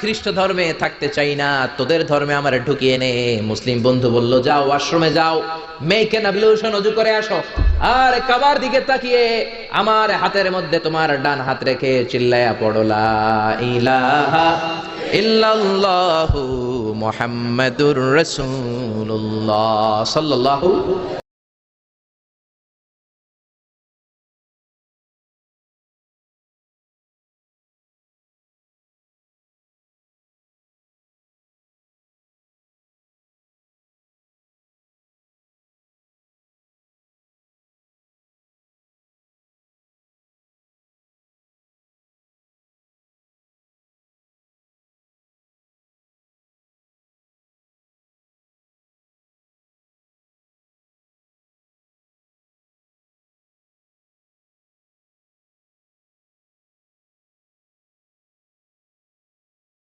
খ্রিস্ট ধর্মে থাকতে চাই না, তোদের ধর্মে আমার ঢুকিয়ে নে। মুসলিম বন্ধু বলল, যাও আশ্রমে যাও, মেক এন অ্যাবলিউশন, ওযু করে আসো, আর কাবার দিকে তাকিয়ে আমার হাতের মধ্যে তোমার ডান হাত রেখে চিল্লায়া পড়ো লা ইলাহা ইল্লাল্লাহু মুহাম্মাদুর রাসূলুল্লাহ সাল্লাল্লাহু